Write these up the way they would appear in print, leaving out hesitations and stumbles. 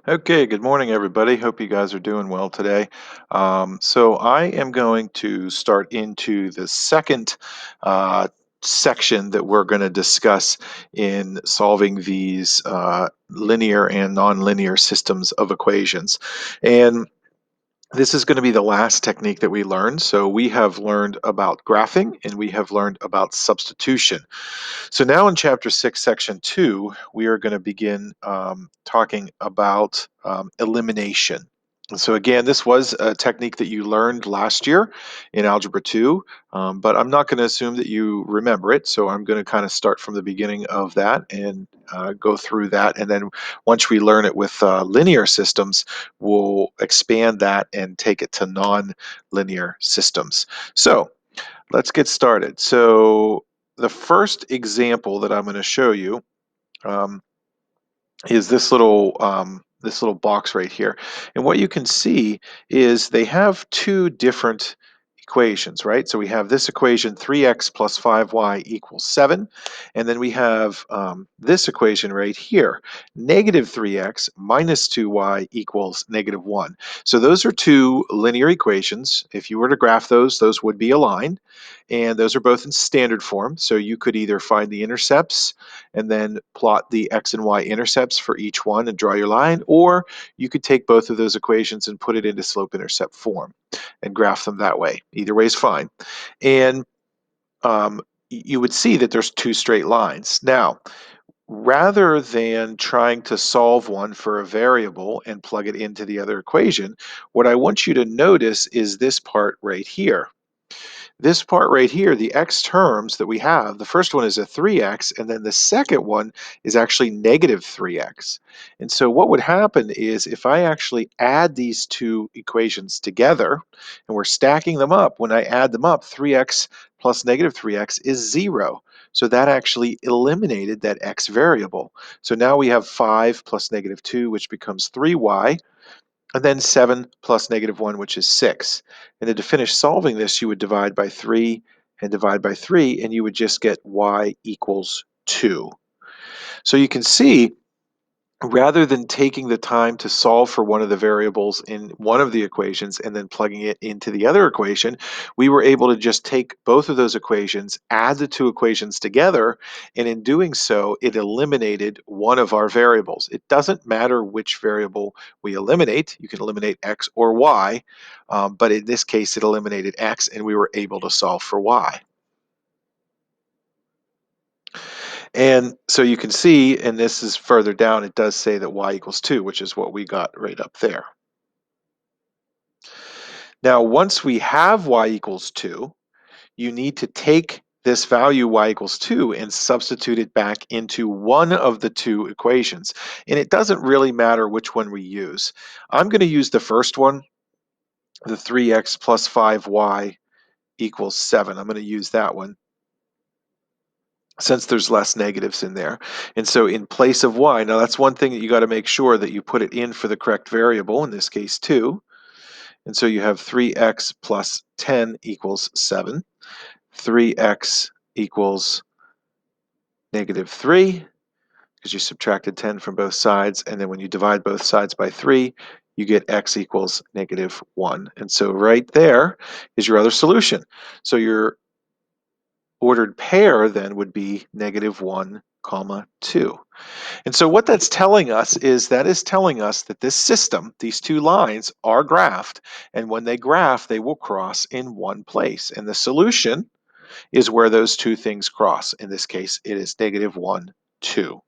Okay, good morning, everybody. Hope you guys are doing well today. So I am going to start into the second section that we're going to discuss in solving these linear and nonlinear systems of equations. And this is going to be the last technique that we learn. So we have learned about graphing and we have learned about substitution. So now in Chapter 6, Section 2, we are going to begin talking about elimination. And so again, this was a technique that you learned last year in Algebra 2, but I'm not going to assume that you remember it. So I'm going to kind of start from the beginning of that and go through that. And then once we learn it with linear systems, we'll expand that and take it to non-linear systems. So let's get started. So the first example that I'm going to show you um, is this little box right here. And what you can see is they have two different equations, right? So we have this equation 3x plus 5y equals 7. And then we have this equation right here, negative 3x minus 2y equals negative 1. So those are two linear equations. If you were to graph those would be aligned. And those are both in standard form. So you could either find the intercepts and then plot the x and y intercepts for each one and draw your line, or you could take both of those equations and put it into slope-intercept form and graph them that way. Either way is fine. And you would see that there's two straight lines. Now, rather than trying to solve one for a variable and plug it into the other equation, what I want you to notice is this part right here. This part right here, the x terms that we have, the first one is a 3x, and then the second one is actually negative 3x. And so what would happen is if I actually add these two equations together, and we're stacking them up, when I add them up, 3x plus negative 3x is 0. So that actually eliminated that x variable. So now we have 5 plus negative 2, which becomes 3y, and then 7 plus negative 1, which is 6. And then to finish solving this, you would divide by 3 and divide by 3, and you would just get y equals 2. So you can see, rather than taking the time to solve for one of the variables in one of the equations and then plugging it into the other equation, we were able to just take both of those equations, add the two equations together, and in doing so, it eliminated one of our variables. It doesn't matter which variable we eliminate. You can eliminate x or y, but in this case, it eliminated x, and we were able to solve for y. And so you can see, and this is further down, it does say that y equals 2, which is what we got right up there. Now, once we have y equals 2, you need to take this value y equals 2 and substitute it back into one of the two equations. And it doesn't really matter which one we use. I'm going to use the first one, the 3x plus 5y equals 7. I'm going to use that one since there's less negatives in there. And so in place of y, now that's one thing that you got to make sure that you put it in for the correct variable, in this case 2. And so you have 3x plus 10 equals 7. 3x equals negative 3 because you subtracted 10 from both sides. And then when you divide both sides by 3, you get x equals negative 1. And so right there is your other solution. So your ordered pair then would be negative 1, comma 2. And so what that's telling us is that is telling us that this system, these two lines, are graphed. And when they graph, they will cross in one place. And the solution is where those two things cross. In this case, it is negative 1, 2.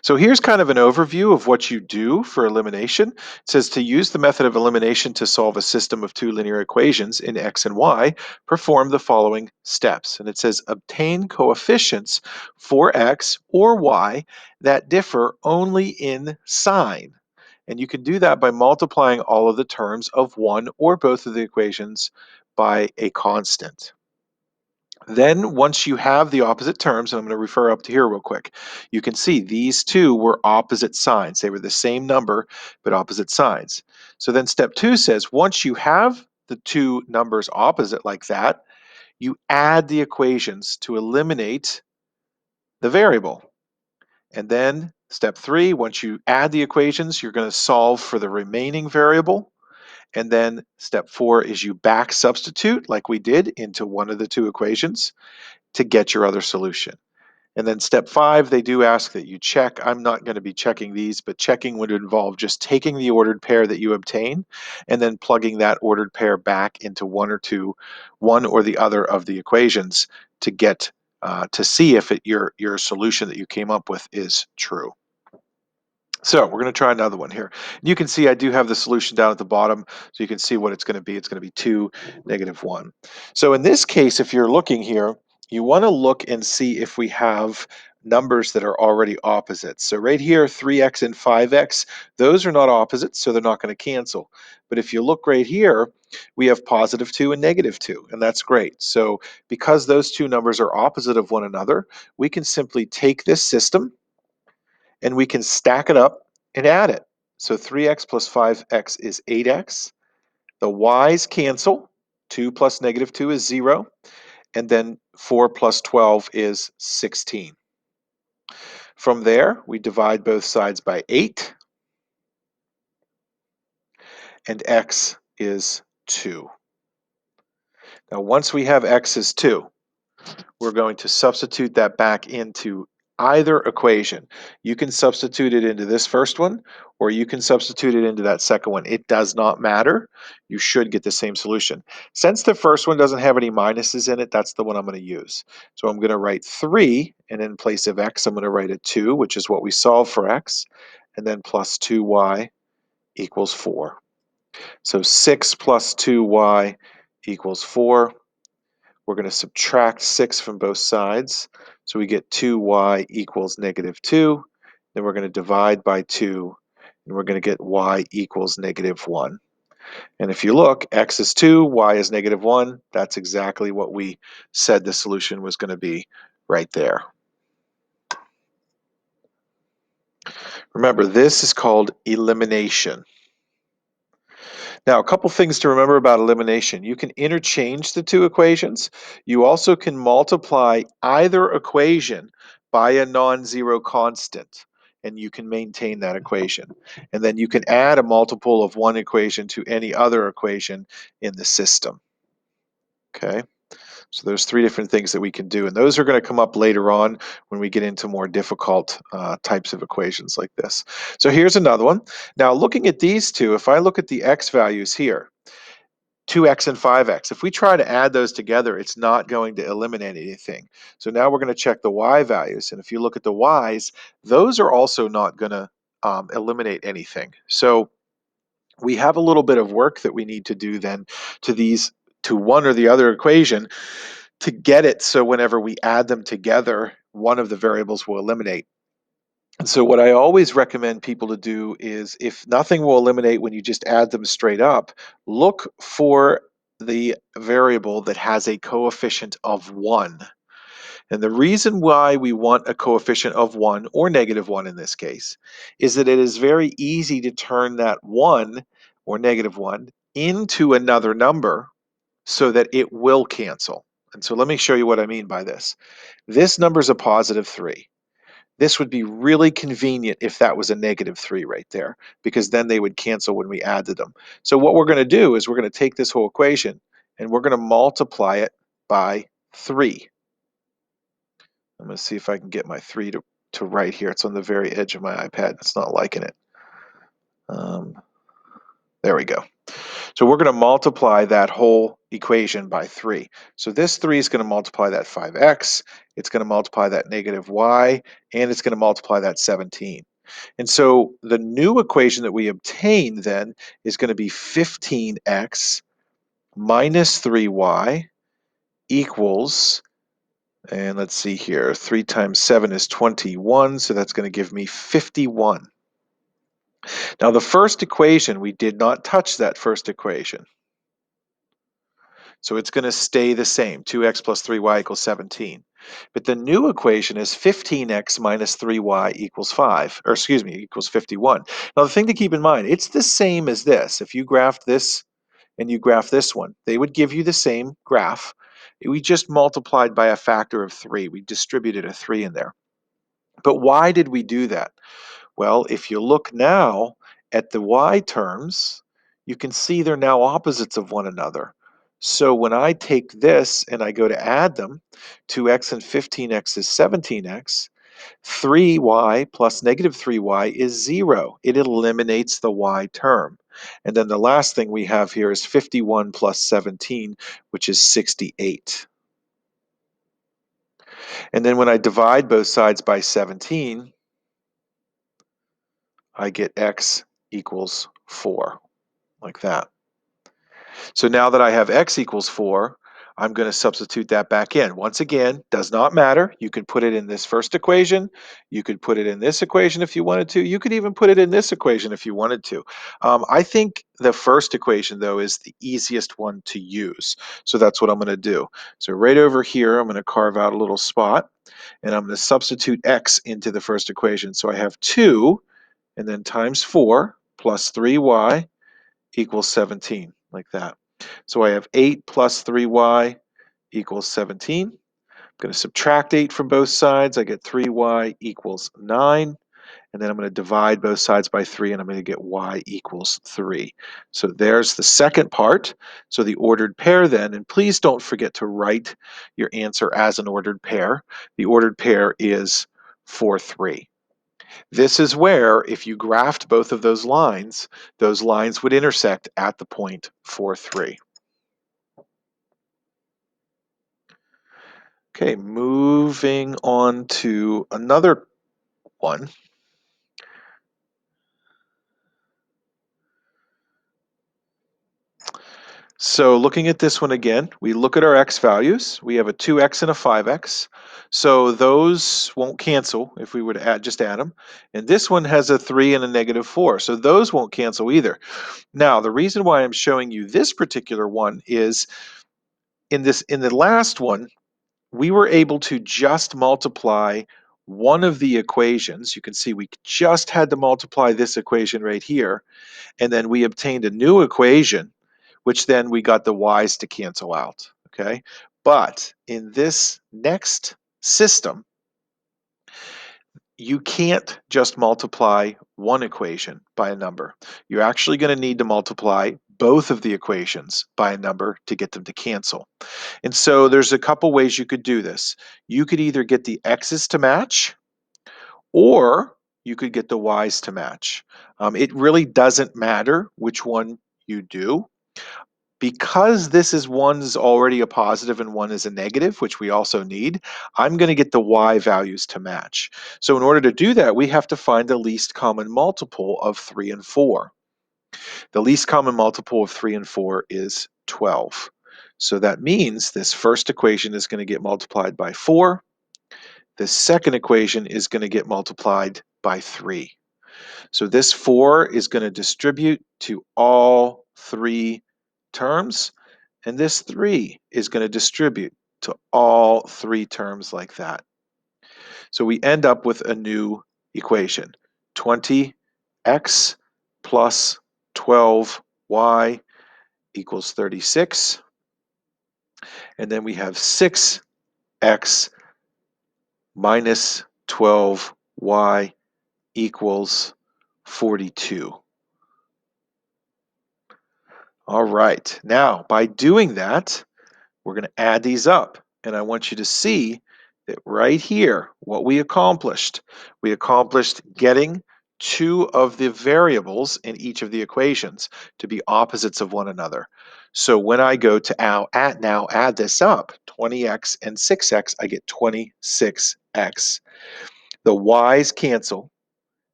So here's kind of an overview of what you do for elimination. It says to use the method of elimination to solve a system of two linear equations in x and y, perform the following steps. And it says obtain coefficients for x or y that differ only in sign. And you can do that by multiplying all of the terms of one or both of the equations by a constant. Then once you have the opposite terms, and I'm going to refer up to here real quick, you can see these two were opposite signs. They were the same number, but opposite signs. So then step 2 says once you have the two numbers opposite like that, you add the equations to eliminate the variable. And then step 3, once you add the equations, you're going to solve for the remaining variable. And then step 4 is you back substitute, like we did, into one of the two equations to get your other solution. And then step 5, they do ask that you check. I'm not going to be checking these, but checking would involve just taking the ordered pair that you obtain and then plugging that ordered pair back into one or the other of the equations to get to see if your solution that you came up with is true. So we're going to try another one here. You can see I do have the solution down at the bottom, so you can see what it's going to be. It's going to be 2, -1. So in this case, if you're looking here, you want to look and see if we have numbers that are already opposites. So right here, 3x and 5x, those are not opposites, so they're not going to cancel. But if you look right here, we have +2 and -2, and that's great. So because those two numbers are opposite of one another, we can simply take this system and we can stack it up and add it. So 3x plus 5x is 8x. The y's cancel. 2 plus -2 is 0. And then 4 plus 12 is 16. From there, we divide both sides by 8, and x is 2. Now, once we have x is 2, we're going to substitute that back into either equation. You can substitute it into this first one, or you can substitute it into that second one. It does not matter. You should get the same solution. Since the first one doesn't have any minuses in it, that's the one I'm going to use. So I'm going to write 3, and in place of x, I'm going to write a 2, which is what we solved for x, and then plus 2y equals 4. So 6 plus 2y equals 4. We're going to subtract 6 from both sides. So we get 2y equals -2. Then we're going to divide by 2, and we're going to get y equals -1. And if you look, x is 2, y is -1. That's exactly what we said the solution was going to be right there. Remember, this is called elimination. Now, a couple things to remember about elimination. You can interchange the two equations. You also can multiply either equation by a non-zero constant, and you can maintain that equation. And then you can add a multiple of one equation to any other equation in the system. Okay? So there's 3 different things that we can do, and those are going to come up later on when we get into more difficult types of equations like this. So here's another one. Now looking at these two, if I look at the x values here, 2x and 5x, if we try to add those together, it's not going to eliminate anything. So now we're going to check the y values, and if you look at the y's, those are also not going to eliminate anything. So we have a little bit of work that we need to do then to one or the other equation to get it so whenever we add them together, one of the variables will eliminate. And so what I always recommend people to do is if nothing will eliminate when you just add them straight up, look for the variable that has a coefficient of 1. And the reason why we want a coefficient of 1, or -1 in this case, is that it is very easy to turn that 1, or -1, into another number so that it will cancel. And so let me show you what I mean by this. This number is a +3. This would be really convenient if that was a -3 right there, because then they would cancel when we added them. So what we're going to do is we're going to take this whole equation and we're going to multiply it by 3. I'm going to see if I can get my 3 to right here. It's on the very edge of my iPad. It's not liking it. There we go. So we're going to multiply that whole equation by 3. So this 3 is going to multiply that 5x, it's going to multiply that -y, and it's going to multiply that 17. And so the new equation that we obtain then is going to be 15x minus 3y equals, and let's see here, 3 times 7 is 21, so that's going to give me 51. Now the first equation, we did not touch that first equation. So it's going to stay the same, 2x plus 3y equals 17. But the new equation is 15x minus 3y equals 5, or excuse me, equals 51. Now the thing to keep in mind, it's the same as this. If you graphed this and you graph this one, they would give you the same graph. We just multiplied by a factor of 3. We distributed a 3 in there. But why did we do that? Well, if you look now at the y terms, you can see they're now opposites of one another. So when I take this and I go to add them, 2x and 15x is 17x, 3y plus negative 3y is 0. It eliminates the y term. And then the last thing we have here is 51 plus 17, which is 68. And then when I divide both sides by 17, I get x equals 4, like that. So now that I have x equals 4, I'm going to substitute that back in. Once again, does not matter. You could put it in this first equation. You could put it in this equation if you wanted to. You could even put it in this equation if you wanted to. I think the first equation, though, is the easiest one to use. So that's what I'm going to do. So right over here, I'm going to carve out a little spot, and I'm going to substitute x into the first equation. So I have 2, and then times 4 plus 3y equals 17, like that. So I have 8 plus 3y equals 17. I'm going to subtract 8 from both sides. I get 3y equals 9. And then I'm going to divide both sides by 3, and I'm going to get y equals 3. So there's the second part. So the ordered pair then, and please don't forget to write your answer as an ordered pair. The ordered pair is 4, 3. This is where, if you graphed both of those lines would intersect at the point 4, 3. Okay, moving on to another one. So looking at this one again, we look at our x values. We have a 2x and a 5x. So those won't cancel if we were to just add them. And this one has a 3 and a negative 4. So those won't cancel either. Now, the reason why I'm showing you this particular one is in the last one, we were able to just multiply one of the equations. You can see we just had to multiply this equation right here, and then we obtained a new equation, which then we got the y's to cancel out, okay? But in this next system, you can't just multiply one equation by a number. You're actually going to need to multiply both of the equations by a number to get them to cancel. And so there's a couple ways you could do this. You could either get the x's to match, or you could get the y's to match. It really doesn't matter which one you do. Because this is one's already a positive and one is a negative, which we also need, I'm going to get the y values to match. So in order to do that, we have to find the least common multiple of 3 and 4. The least common multiple of 3 and 4 is 12. So that means this first equation is going to get multiplied by 4. The second equation is going to get multiplied by 3. So this 4 is going to distribute to all 3 terms, and this 3 is going to distribute to all 3 terms like that. So we end up with a new equation, 20x plus 12y equals 36. And then we have 6x minus 12y equals 42. All right, now by doing that, we're going to add these up. And I want you to see that right here, what we accomplished getting 2 of the variables in each of the equations to be opposites of one another. So when I go to add this up, 20x and 6x, I get 26x. The y's cancel,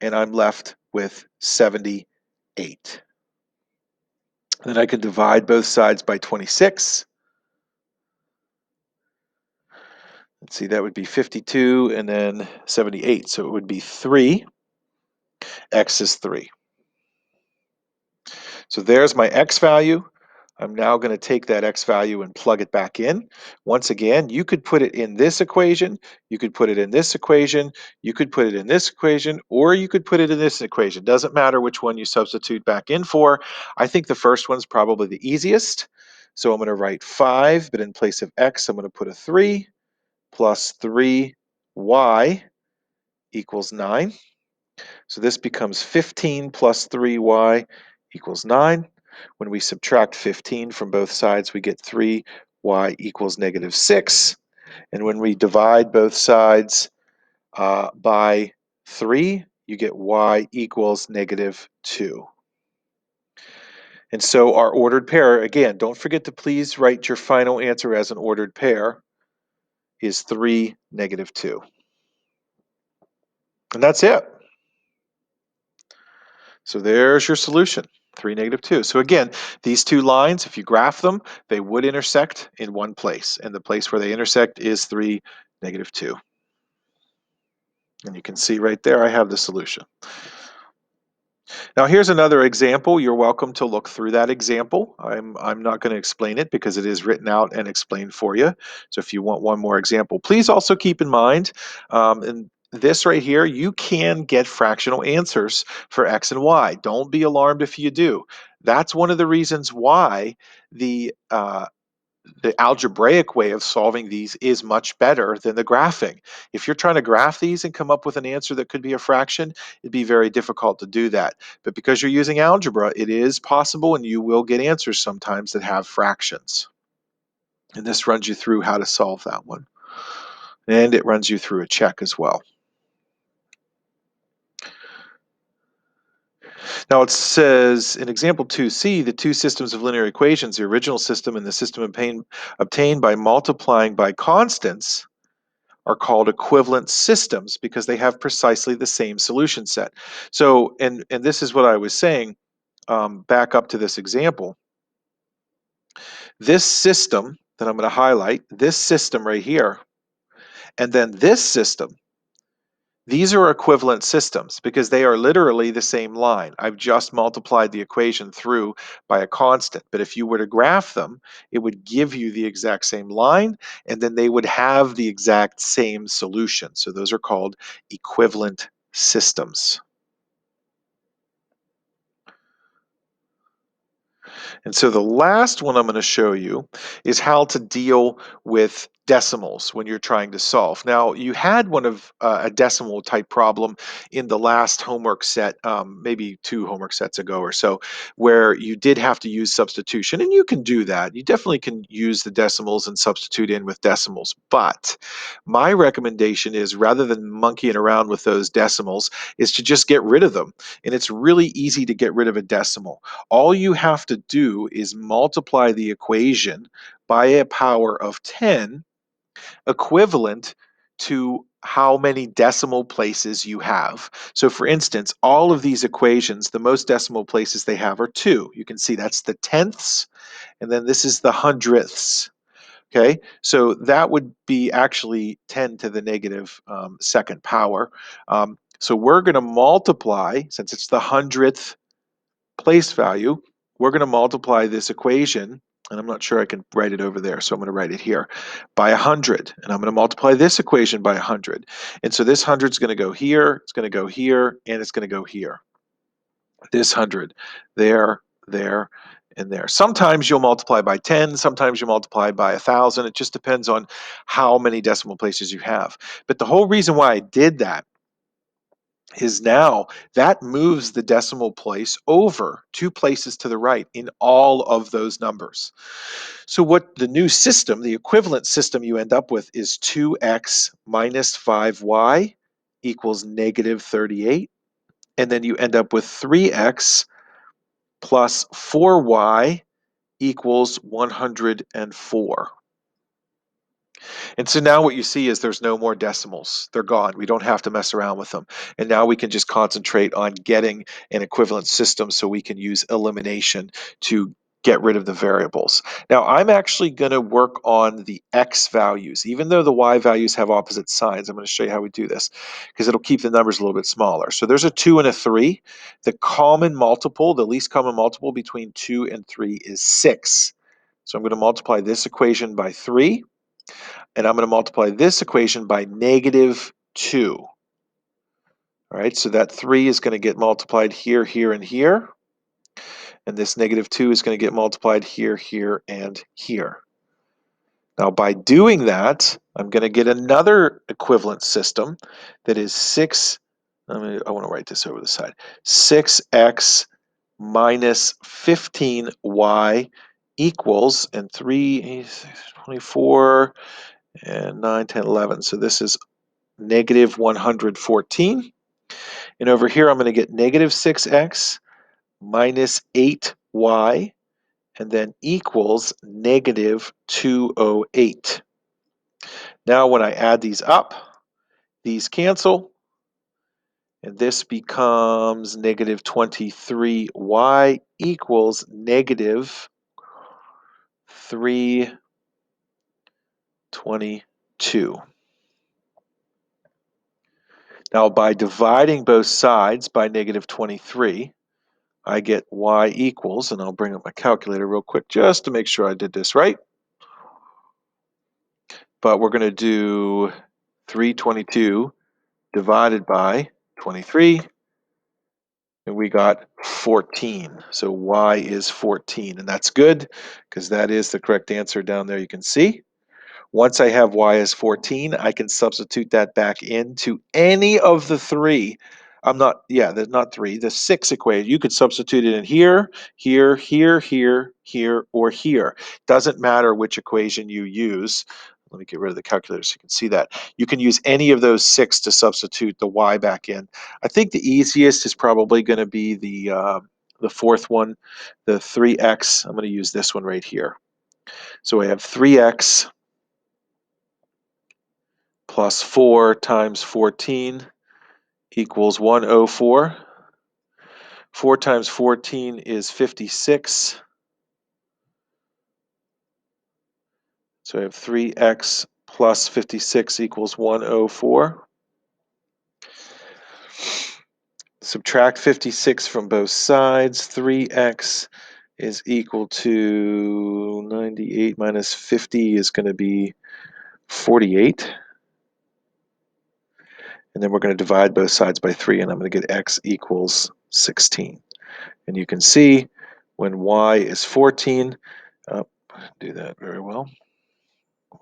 and I'm left with 78. Then I can divide both sides by 26. Let's see, that would be 52 and then 78. So it would be 3. X is 3. So there's my x value. I'm now going to take that x value and plug it back in. Once again, you could put it in this equation, you could put it in this equation, you could put it in this equation, or you could put it in this equation. Doesn't matter which one you substitute back in for. I think the first one's probably the easiest. So I'm going to write 5, but in place of x, I'm going to put a 3 plus 3y equals 9. So this becomes 15 plus 3y equals 9. When we subtract 15 from both sides, we get 3y equals negative 6. And when we divide both sides by 3, you get y equals negative 2. And so our ordered pair, again, don't forget to please write your final answer as an ordered pair, is 3, negative 2. And that's it. So there's your solution, 3, negative 2. So again, these two lines, if you graph them, they would intersect in one place. And the place where they intersect is 3, negative 2. And you can see right there, I have the solution. Now here's another example. You're welcome to look through that example. I'm not going to explain it because it is written out and explained for you. So if you want one more example, please also keep in mind, in this right here, you can get fractional answers for x and y. Don't be alarmed if you do. That's one of the reasons why the algebraic way of solving these is much better than the graphing. If you're trying to graph these and come up with an answer that could be a fraction, it'd be very difficult to do that. But because you're using algebra, it is possible, and you will get answers sometimes that have fractions. And this runs you through how to solve that one. And it runs you through a check as well. Now it says in example 2c, the two systems of linear equations, the original system and the system obtained by multiplying by constants, are called equivalent systems because they have precisely the same solution set. So, and this is what I was saying, back up to this example. This system that I'm going to highlight, this system right here, and then this system, these are equivalent systems because they are literally the same line. I've just multiplied the equation through by a constant. But if you were to graph them, it would give you the exact same line, and then they would have the exact same solution. So those are called equivalent systems. And so the last one I'm going to show you is how to deal with decimals when you're trying to solve. Now, you had one of a decimal type problem in the last homework set, maybe 2 homework sets ago or so, where you did have to use substitution, and you can do that. You definitely can use the decimals and substitute in with decimals, but my recommendation is, rather than monkeying around with those decimals, is to just get rid of them. And it's really easy to get rid of a decimal. All you have to do is multiply the equation by a power of 10, equivalent to how many decimal places you have. So for instance, all of these equations, the most decimal places they have are 2. You can see that's the tenths, and then this is the hundredths. Okay, so that would be actually 10 to the negative second power. So we're going to multiply, since it's the hundredth place value, we're going to multiply this equation, and I'm not sure I can write it over there, so I'm going to write it here, by 100. And I'm going to multiply this equation by 100. And so this 100 is going to go here, it's going to go here, and it's going to go here. This 100, there, there, and there. Sometimes you'll multiply by 10, sometimes you multiply by 1,000. It just depends on how many decimal places you have. But the whole reason why I did that is now that moves the decimal place over 2 places to the right in all of those numbers. So what the new system, the equivalent system you end up with, is 2x minus 5y equals negative 38. And then you end up with 3x plus 4y equals 104. And so now what you see is there's no more decimals. They're gone. We don't have to mess around with them. And now we can just concentrate on getting an equivalent system so we can use elimination to get rid of the variables. Now I'm actually going to work on the x values. Even though the y values have opposite signs, I'm going to show you how we do this because it'll keep the numbers a little bit smaller. So there's a 2 and a 3. The common multiple, the least common multiple between 2 and 3 is 6. So I'm going to multiply this equation by 3. And I'm going to multiply this equation by negative 2. All right, so that 3 is going to get multiplied here, here, and here. And this negative 2 is going to get multiplied here, here, and here. Now, by doing that, I'm going to get another equivalent system that is 6, I want to write this over the side, 6x minus 15y equals, and 3, 24, and 9, 10, 11. So this is negative 114. And over here, I'm going to get negative 6x minus 8y, and then equals negative 208. Now, when I add these up, these cancel, and this becomes negative 23y equals negative 322. Now, by dividing both sides by negative 23, I get y equals, and I'll bring up my calculator real quick just to make sure I did this right. But we're going to do 322 divided by 23, and we got 14. So y is 14, and that's good because that is the correct answer down there you can see. Once I have y as 14, I can substitute that back into any of the three. Not three, the 6 equation. You could substitute it in here, here, here, here, here, or here. Doesn't matter which equation you use. Let me get rid of the calculator so you can see that. You can use any of those 6 to substitute the y back in. I think the easiest is probably going to be the fourth one, the 3x. I'm going to use this one right here. So I have 3x plus 4 times 14 equals 104. 4 times 14 is 56. So I have 3x plus 56 equals 104. Subtract 56 from both sides. 3x is equal to 98 minus 50 is going to be 48. And then we're going to divide both sides by 3, and I'm going to get x equals 16. And you can see when y is 14, do that very well.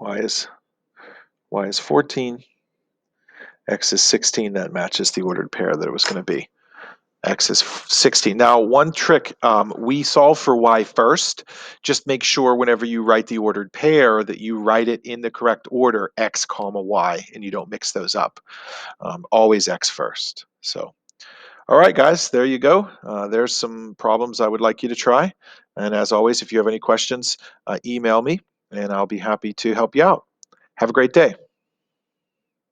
Y is 14, x is 16. That matches the ordered pair that it was going to be. X is 16. Now, one trick, we solve for y first. Just make sure whenever you write the ordered pair that you write it in the correct order, x comma y, and you don't mix those up. Always x first. So, all right, guys, there you go. There's some problems I would like you to try. And as always, if you have any questions, email me, and I'll be happy to help you out. Have a great day.